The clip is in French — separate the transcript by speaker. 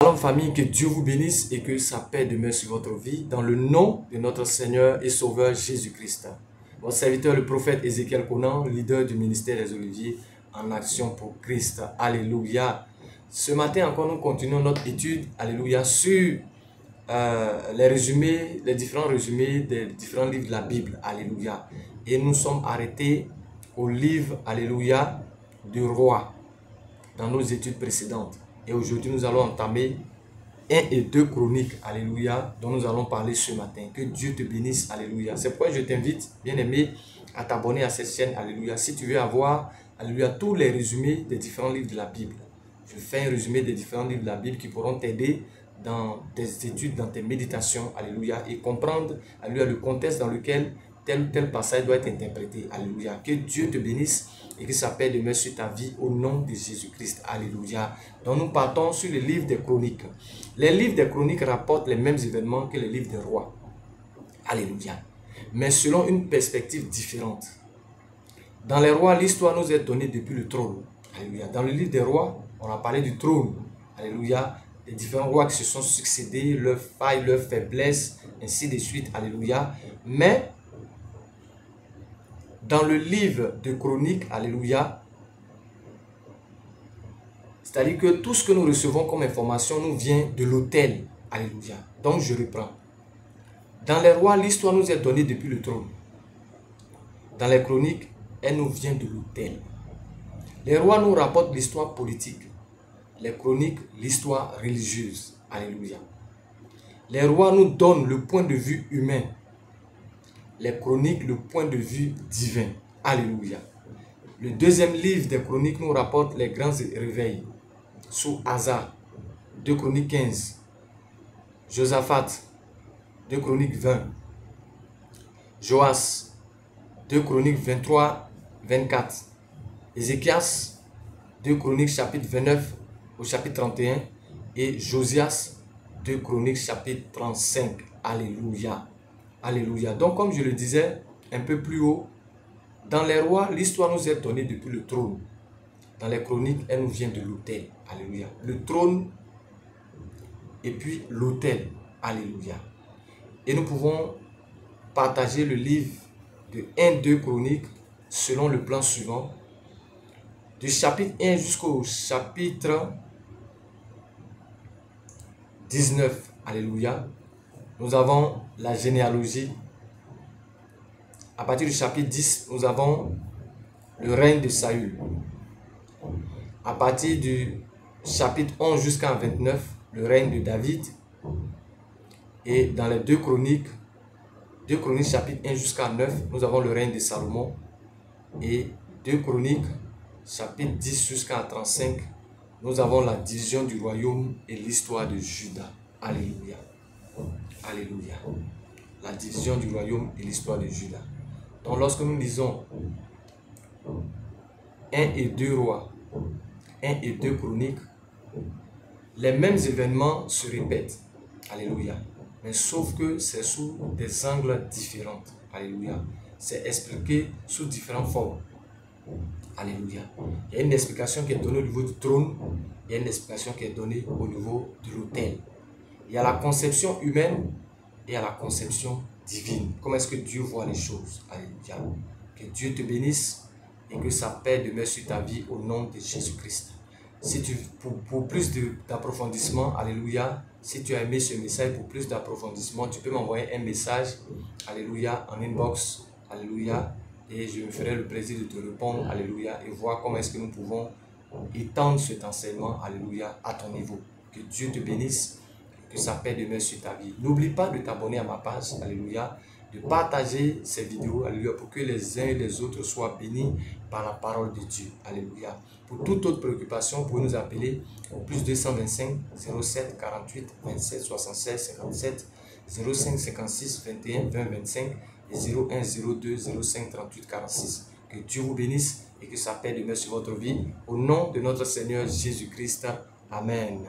Speaker 1: Shalom famille, que Dieu vous bénisse et que sa paix demeure sur votre vie dans le nom de notre Seigneur et Sauveur Jésus-Christ. Votre serviteur, le prophète Ézéchiel Conan, leader du ministère des Oliviers en action pour Christ. Alléluia. Ce matin encore, nous continuons notre étude, alléluia, sur les différents résumés des différents livres de la Bible. Alléluia. Et nous sommes arrêtés au livre, alléluia, du roi dans nos études précédentes. Et aujourd'hui, nous allons entamer 1 et 2 Chroniques, alléluia, dont nous allons parler ce matin. Que Dieu te bénisse, alléluia. C'est pourquoi je t'invite, bien-aimé, à t'abonner à cette chaîne, alléluia. Si tu veux avoir, alléluia, tous les résumés des différents livres de la Bible. Je fais un résumé des différents livres de la Bible qui pourront t'aider dans tes études, dans tes méditations, alléluia, et comprendre, alléluia, le contexte dans lequel tel ou tel passage doit être interprété, alléluia. Que Dieu te bénisse et que sa paix demeure sur ta vie au nom de Jésus-Christ, alléluia. Donc nous partons sur le livre des Chroniques. Les livres des Chroniques rapportent les mêmes événements que les livres des Rois, alléluia, mais selon une perspective différente. Dans les Rois, l'histoire nous est donnée depuis le trône, alléluia. Dans le livre des Rois, on a parlé du trône, alléluia, les différents rois qui se sont succédés, leurs failles, leurs faiblesses, ainsi de suite, alléluia. Mais dans le livre de Chroniques, alléluia, c'est-à-dire que tout ce que nous recevons comme information nous vient de l'autel, alléluia. Donc je reprends. Dans les rois, l'histoire nous est donnée depuis le trône. Dans les chroniques, elle nous vient de l'autel. Les rois nous rapportent l'histoire politique. Les chroniques, l'histoire religieuse, alléluia. Les rois nous donnent le point de vue humain. Les chroniques, le point de vue divin. Alléluia. Le deuxième livre des chroniques nous rapporte les grands réveils. Sous Asa, 2 Chroniques 15. Josaphat, 2 Chroniques 20. Joas, 2 Chroniques 23, 24. Ézéchias, 2 Chroniques chapitre 29 au chapitre 31. Et Josias, 2 Chroniques chapitre 35. Alléluia. Alléluia. Donc, comme je le disais un peu plus haut, dans les rois, l'histoire nous est donnée depuis le trône. Dans les chroniques, elle nous vient de l'autel. Alléluia. Le trône et puis l'autel. Alléluia. Et nous pouvons partager le livre de 1-2 Chroniques selon le plan suivant. Du chapitre 1 jusqu'au chapitre 19. Alléluia. Nous avons la généalogie. À partir du chapitre 10, nous avons le règne de Saül. À partir du chapitre 11 jusqu'à 29, le règne de David. Et dans les 2 Chroniques chapitre 1 jusqu'à 9, nous avons le règne de Salomon. Et 2 Chroniques chapitre 10 jusqu'à 35, nous avons la division du royaume et l'histoire de Juda. Alléluia. Alléluia. La division du royaume et l'histoire de Juda. Donc lorsque nous lisons 1 et 2 rois, 1 et 2 chroniques, les mêmes événements se répètent. Alléluia. Mais sauf que c'est sous des angles différents. Alléluia. C'est expliqué sous différentes formes. Alléluia. Il y a une explication qui est donnée au niveau du trône. Il y a une explication qui est donnée au niveau de l'autel. Il y a la conception humaine et il y a la conception divine. Comment est-ce que Dieu voit les choses? Alléluia. Que Dieu te bénisse et que sa paix demeure sur ta vie au nom de Jésus-Christ. Si tu, pour plus d'approfondissement, alléluia, si tu as aimé ce message, pour plus d'approfondissement, tu peux m'envoyer un message, alléluia, en inbox, alléluia, et je me ferai le plaisir de te répondre, alléluia, et voir comment est-ce que nous pouvons étendre cet enseignement, alléluia, à ton niveau. Que Dieu te bénisse, que sa paix demeure sur ta vie. N'oublie pas de t'abonner à ma page, alléluia, de partager ces vidéos, alléluia, pour que les uns et les autres soient bénis par la parole de Dieu, alléluia. Pour toute autre préoccupation, vous pouvez nous appeler au plus 225 07 48 27 76 57 05 56 21 20 25 et 01 02 05 38 46. Que Dieu vous bénisse et que sa paix demeure sur votre vie. Au nom de notre Seigneur Jésus-Christ. Amen.